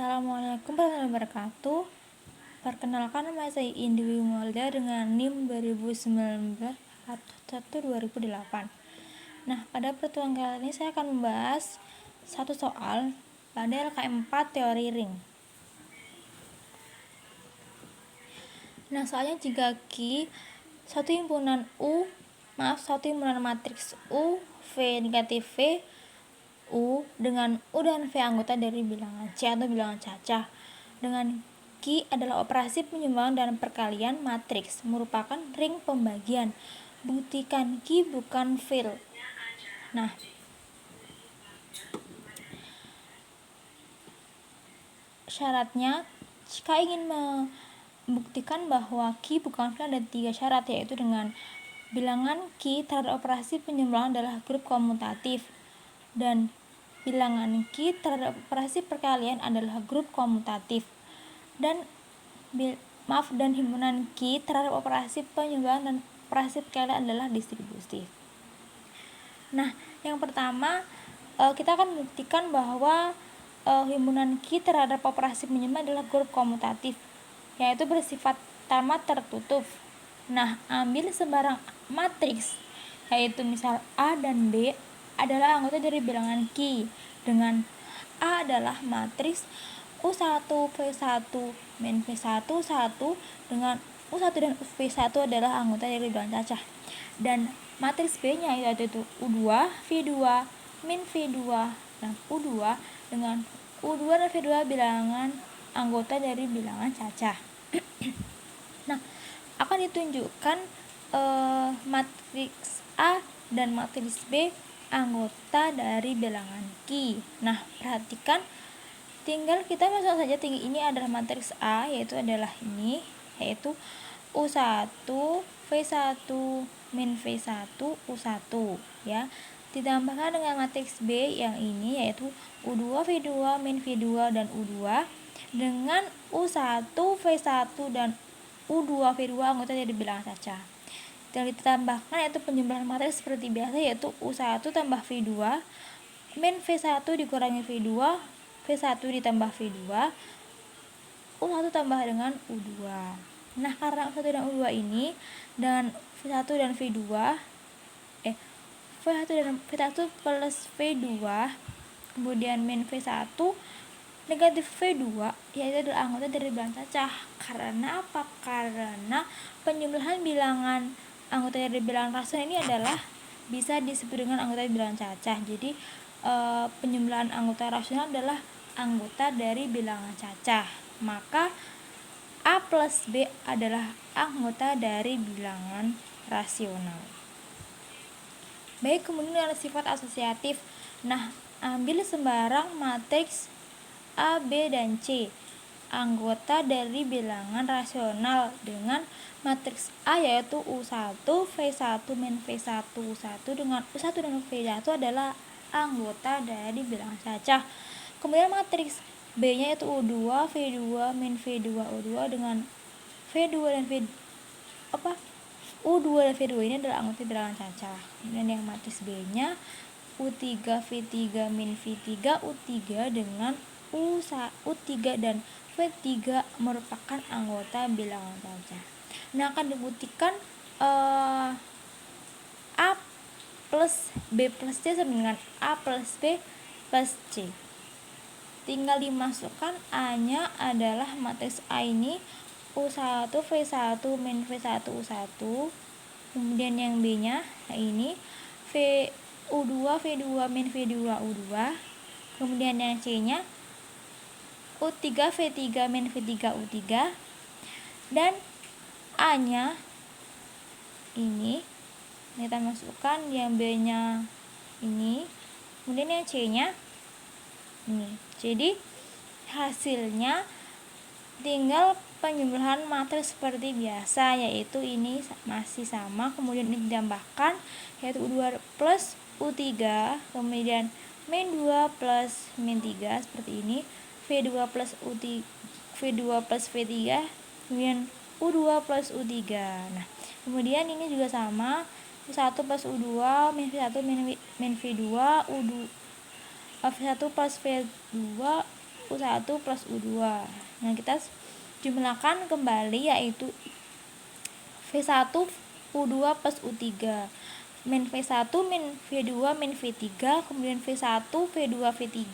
Assalamualaikum warahmatullahi wabarakatuh. Perkenalkan, nama saya Indi Wimolda dengan NIM 2019-2008. Nah, pada pertemuan kali ini saya akan membahas satu soal pada LKM 4 teori ring. Nah, soalnya jika Q satu himpunan matriks U V negatif V U dengan U dan V anggota dari bilangan C atau bilangan cacah, dengan Q adalah operasi penyumbang dan perkalian matriks, merupakan ring pembagian. Buktikan Q bukan field. Nah, syaratnya jika ingin membuktikan bahwa Q bukan field ada 3 syarat, yaitu dengan bilangan Q terhadap operasi penyumbang adalah grup komutatif, dan bilangan Q terhadap operasi perkalian adalah grup komutatif, dan himpunan Q terhadap operasi penyumbang dan operasi perkalian adalah distributif. Nah, yang pertama kita akan membuktikan bahwa himpunan Q terhadap operasi penyumbang adalah grup komutatif, yaitu bersifat tamat tertutup. Nah, ambil sembarang matriks, yaitu misal A dan B adalah anggota dari bilangan Q, dengan A adalah matriks U1 V1 min V1 1, dengan U1 dan V1 adalah anggota dari bilangan cacah, dan matriks B-nya yaitu U2 V2 min V2 dan U2, dengan U2 dan V2 bilangan anggota dari bilangan cacah. Nah, akan ditunjukkan matriks A dan matriks B anggota dari bilangan Q. Nah, perhatikan, tinggal kita masuk saja tinggi ini adalah matriks A, yaitu adalah ini, yaitu U1 V1 min V1 U1 ya. Ditambahkan dengan matriks B yang ini, yaitu U2 V2 min V2 dan U2, dengan U1 V1 dan U2 V2 anggota dari bilangan cacah. Dan ditambahkan yaitu penjumlahan matriks seperti biasa, yaitu U1 tambah V2 min V1 dikurangi V2, V1 ditambah V2, U1 tambah dengan U2. Nah, karena U1 dan U2 ini dan V1 dan V2 V1 dan V1 plus V2 kemudian min V1 negatif V2, yaitu adalah anggota dari bilangan cacah. Karena apa? Karena penjumlahan bilangan anggota dari bilangan rasional ini adalah bisa disebut dengan anggota dari bilangan cacah. Jadi penjumlahan anggota rasional adalah anggota dari bilangan cacah, maka A plus B adalah anggota dari bilangan rasional. Baik, kemudian dengan sifat asosiatif. Nah, ambil sembarang matriks A, B, dan C anggota dari bilangan rasional dengan matriks A yaitu U1 V1 min V1 U1, dengan U1 dan V1 adalah anggota dari bilangan cacah. Kemudian matriks B nya yaitu U2 V2 min V2 U2, dengan V2 dan U2 dan V2 ini adalah anggota bilangan cacah. Kemudian yang matriks B nya U3 V3 min V3 U3, dengan U3 dan V3 merupakan anggota bilangan cacah. Nah, akan dibuktikan A plus B plus C sama dengan A plus B plus C. Tinggal dimasukkan A nya adalah matriks A ini U1 V1 min V1 U1, kemudian yang B nya ini U2 V2 min V2 U2, kemudian yang C nya U3 V3 min V3 U3, dan A nya ini kita masukkan, yang B nya ini, kemudian yang C nya ini. Jadi hasilnya tinggal penjumlahan matriks seperti biasa, yaitu ini masih sama, kemudian ini ditambahkan yaitu U2 plus U3, kemudian min 2 plus min 3 seperti ini, V2 plus U3, V2 plus V3, kemudian U2 plus U3. Nah, kemudian ini juga sama, U1 plus U2 min V1 min V2 U2 V1 plus V2 U1 plus U2. Nah, kita jumlahkan kembali yaitu V1 U2 plus U3. Min V1 min V2 min V3, kemudian V1 V2 V3,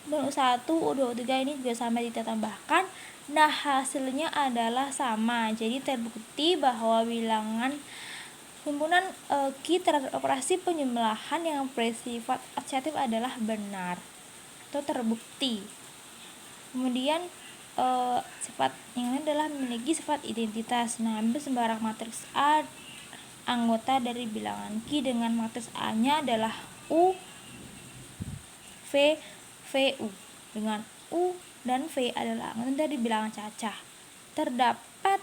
kemudian U1 U2 U3 ini juga sama kita tambahkan. Nah, hasilnya adalah sama. Jadi terbukti bahwa bilangan himpunan Q terhadap operasi penjumlahan yang bersifat asosiatif adalah benar atau terbukti. Kemudian sifat yang lain adalah memiliki sifat identitas. Nah, ambil sembarang matriks A anggota dari bilangan Q dengan matriks A-nya adalah U, V, VU, dengan U dan V adalah anggota dari bilangan cacah. Terdapat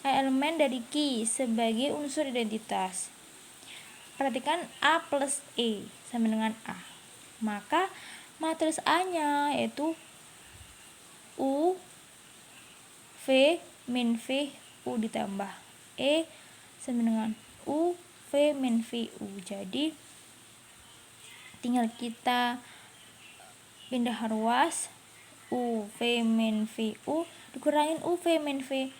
elemen dari Q sebagai unsur identitas. Perhatikan A plus E sama dengan A. Maka matriks A-nya yaitu U, V, min V, U ditambah E sama dengan U, V, min V, U. Jadi tinggal kita pindah ruas U, V, min V, U dikurangin U, V, min V,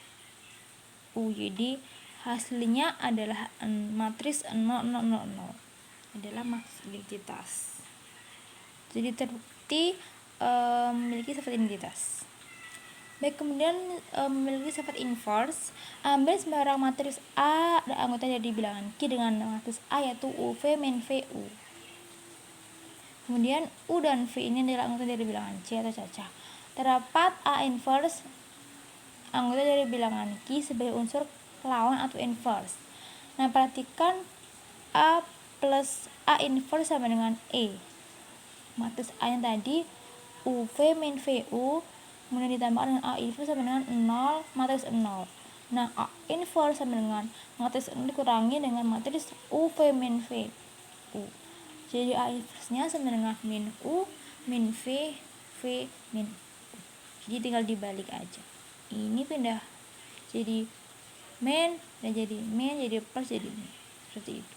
U. Jadi hasilnya adalah matriks 0, 0, 0, 0. Adalah matriks identitas. Jadi terbukti memiliki sifat identitas. Baik, kemudian memiliki sifat inverse. Ambil sembarang matriks A dan anggota dari bilangan Q dengan matriks A yaitu U, V, min V, U. Kemudian U dan V ini adalah anggota dari bilangan C atau cacah. Terdapat A inverse anggota dari bilangan Q sebagai unsur lawan atau inverse. Nah, perhatikan A plus A inverse sama dengan E. Matriks A yang tadi UV min VU kemudian ditambahkan dengan A inverse sama dengan 0, matriks 0. Nah, A inverse sama dengan matriks 0 dikurangi dengan matriks UV min VU. Jadi A inverse-nya sama dengan min U, min V, V, min U. Jadi tinggal dibalik aja. Ini pindah jadi min, dan jadi min, jadi plus, jadi min. Seperti itu.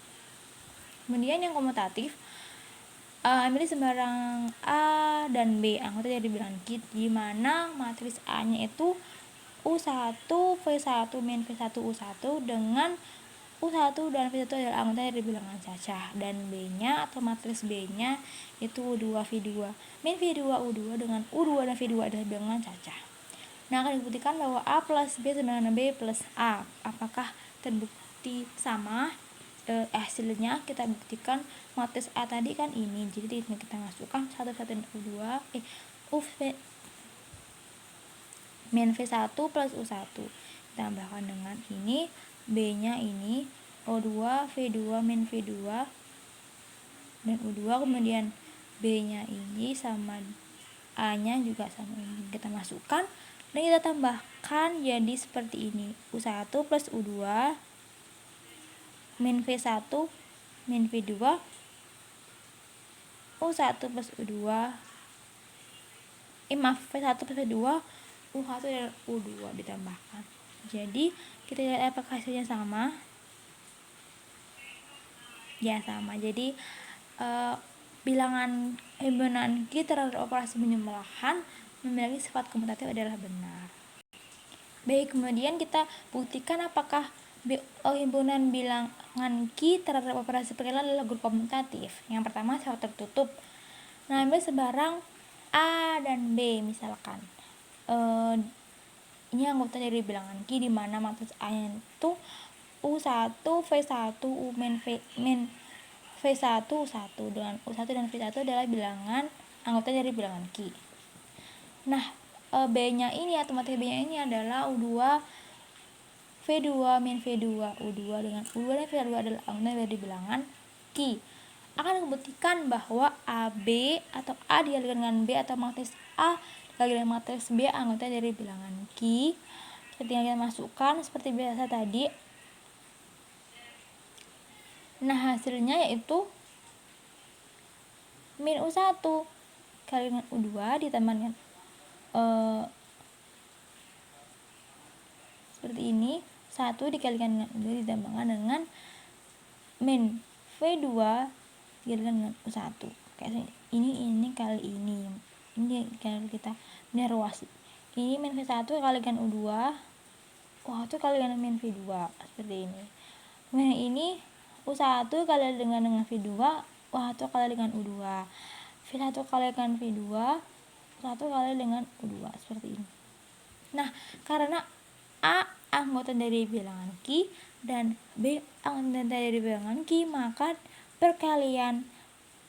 Kemudian yang komutatif, ambil sembarang A dan B anggota dari bilangan Q, di mana matriks A-nya itu U1, V1 min V1 U1 dengan U1 dan V1 adalah anggota dari bilangan cacah, dan B-nya atau matriks B-nya itu U2 V2 min V2 U2 dengan U2 dan V2 adalah bilangan cacah. Nah, akan dibuktikan bahwa A plus B sama dengan B plus A. Apakah terbukti sama? Hasilnya kita buktikan matriks A tadi kan ini, jadi kita masukkan 1 U2 UV min V1 plus U1 tambahkan dengan ini, B nya ini O2 V2 min V2 dan U2, kemudian B nya ini sama A nya juga sama ini, kita masukkan dan kita tambahkan jadi seperti ini, U1 plus U2 min V1 min V2 U1 plus U2 V1 plus V2 U1 dan U2 ditambahkan. Jadi kita lihat apakah hasilnya sama. Ya, sama. Jadi bilangan himpunan Q terhadap operasi penjumlahan memiliki sifat komutatif adalah benar. Baik, kemudian kita buktikan apakah himpunan bilangan Q terhadap operasi penjumlahan adalah grup komutatif. Yang pertama, sifat tertutup. Nah, ambil sebarang A dan B misalkan. Ini anggota dari bilangan Q di mana matriks A-nya itu U1, V1, U min V1, U1 dengan U1 dan V1 adalah bilangan anggota dari bilangan Q. Nah, B-nya ini atau matriks B-nya ini adalah U2 V2 min V2 U2 dengan U2 dan V2 adalah anggota dari bilangan Q. Akan membuktikan bahwa AB atau A dikalikan dengan B atau matriks A dikalikan dengan matriks B anggota dari bilangan Q. Ketika kita masukkan seperti biasa tadi. Nah, hasilnya yaitu min U1 kali dengan U2 ditambah dengan seperti ini, 1 dikalikan dengan U2 ditambahkan dengan min V2 dikalikan dengan U1 kayak ini kali ini kalau kita benar ruas, ini min V1 kali dengan U2 U1 kali dengan min V2 seperti ini. Kemudian ini U1 kali dengan V2 U1 kali dengan U2 V1 kali dengan V2 U1 kali dengan U2 seperti ini. Nah, karena A anggota dari bilangan Q dan B anggota dari bilangan Q, maka perkalian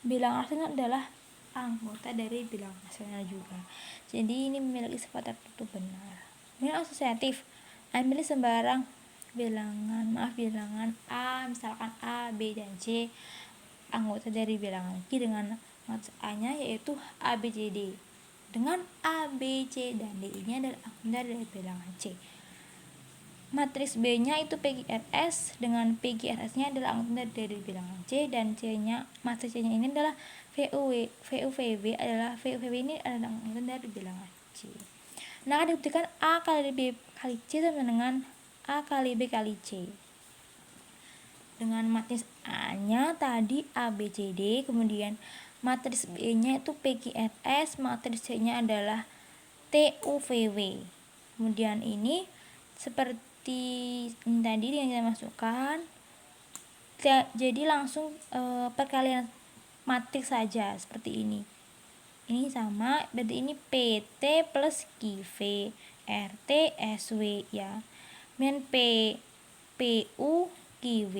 bilangan rasional adalah anggota dari bilangan rasional juga. Jadi ini memiliki sifat tertutup benar. Bilangan asosiatif, ambil sembarang bilangan A, misalkan A, B, dan C, anggota dari bilangan Q dengan matrix A-nya yaitu A, B, C, D. Dengan A, B, C, dan D ini adalah anggota dari bilangan C. Matriks B-nya itu PGRS dengan PGRS-nya adalah anggota dari bilangan C, dan C-nya matriks C-nya ini adalah VUVB adalah VUVB ini adalah anggota dari bilangan C. Nah, dibuktikan A kali B kali C sama dengan A kali B kali C. Dengan matriks A-nya tadi A, B, C, D, kemudian matriks B-nya itu PGRS, matriks C-nya adalah TUVW. Kemudian ini seperti ini tadi yang kita masukkan, jadi langsung perkalian matriks saja seperti ini. Ini sama, berarti ini PT plus QV RT SW ya. Men PU QV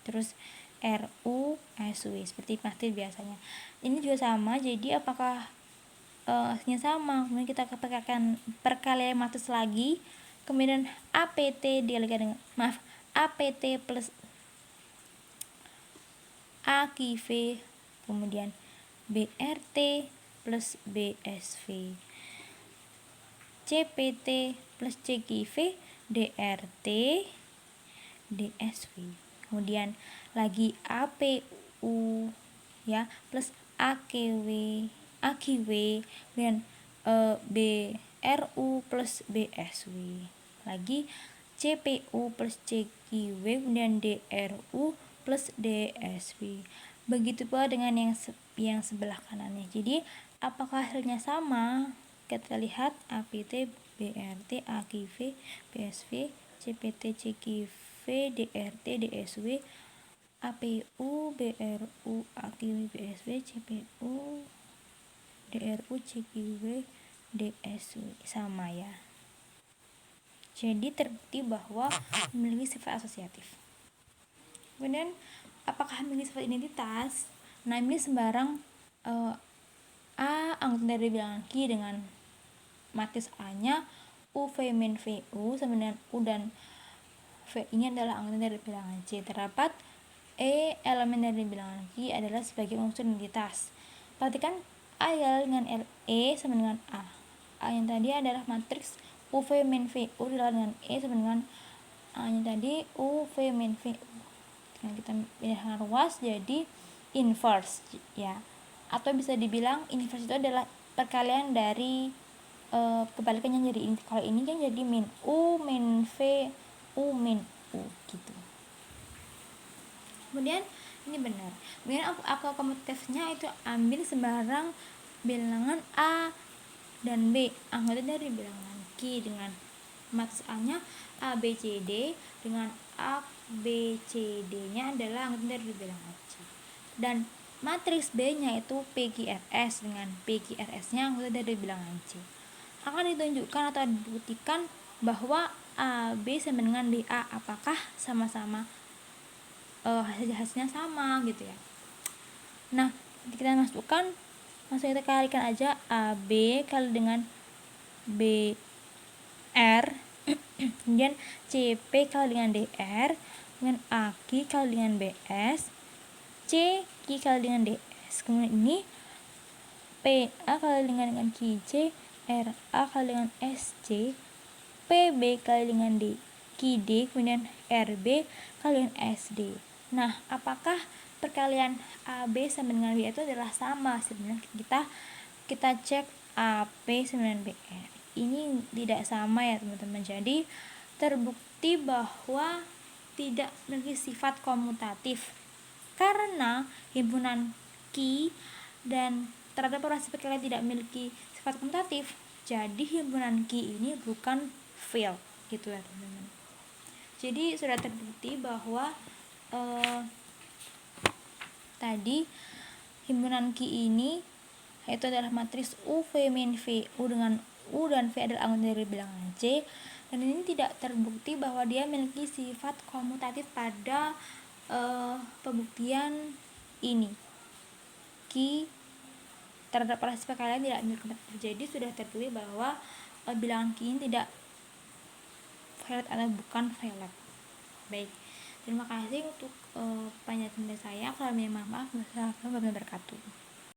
terus RU SW seperti matriks biasanya. Ini juga sama, jadi apakah hasilnya sama? Kemudian kita perkalian matriks lagi. Kemudian APT dikalikan dengan APT plus AQV, kemudian BRT plus BSV, CPT plus CQV, DRT, DSV. Kemudian lagi APU ya plus AQV dan BRU plus BSW. Lagi CPU plus CQV kemudian DRU plus DSW. Begitu pula dengan yang sebelah kanannya. Jadi apakah hasilnya sama? Kita lihat APT, BRT, AQV, BSV, CPT, CQV, DRT, DSW, APU, BRU, AQV, BSW, CPU, DRU, CQV, DSW sama ya. Jadi terbukti bahwa memiliki sifat asosiatif. Kemudian apakah memiliki sifat identitas? Nah, ini sembarang A anggota dari bilangan Q dengan matriks A-nya UV min VU sama dengan U dan V ini adalah anggota dari bilangan C. Terdapat elemen dari bilangan Q adalah sebagai unsur identitas. Perhatikan A dengan LE sama dengan A. A yang tadi adalah matriks UV min VU ditambah dengan E sama dengan A nya tadi UV min VU. Nah, kita pindahkan ruas jadi inverse ya. Atau bisa dibilang inverse itu adalah perkalian dari kebalikannya, jadi ini kalau ini kan jadi min U min V U min U gitu. Kemudian ini benar. Kemudian akal komutatifnya itu ambil sembarang bilangan A dan B anggota dari bilangan Q dengan matriks A-nya A B C D dengan A B C D-nya adalah anggota dari bilangan C. Dan matriks B-nya itu PQRS dengan PQRS-nya anggota dari bilangan C. Akan ditunjukkan atau dibuktikan bahwa A B sama dengan BA apakah sama-sama hasilnya sama gitu ya. Nah, kita masukkan, langsung kita kalikan aja AB kali dengan BR kemudian CP kali dengan DR kemudian AK kali dengan BS CQ kali dengan DS, kemudian ini PA kali dengan QC RA kali dengan SC PB kali dengan QD kemudian RB kali dengan SD. Nah, apakah perkalian AB sama dengan BR itu adalah sama? Sebenarnya kita cek AP sama dengan BR ini tidak sama ya teman-teman. Jadi terbukti bahwa tidak memiliki sifat komutatif karena himpunan Q dan terhadap operasi panggilan tidak memiliki sifat komutatif, jadi himpunan ki ini bukan field gitu ya teman-teman. Jadi sudah terbukti bahwa tadi himpunan ki ini yaitu adalah matriks U V min V, U dengan U dan V adalah anggota dari bilangan C, dan ini tidak terbukti bahwa dia memiliki sifat komutatif pada pembuktian ini. Ki terhadap operasi perkalian tidak memiliki komutatif. Jadi sudah terbukti bahwa bilangan ki ini tidak valid atau bukan valid. Baik, terima kasih untuk penjelasan saya. Kalau maaf, wassalamualaikum warahmatullahi wabarakatuh.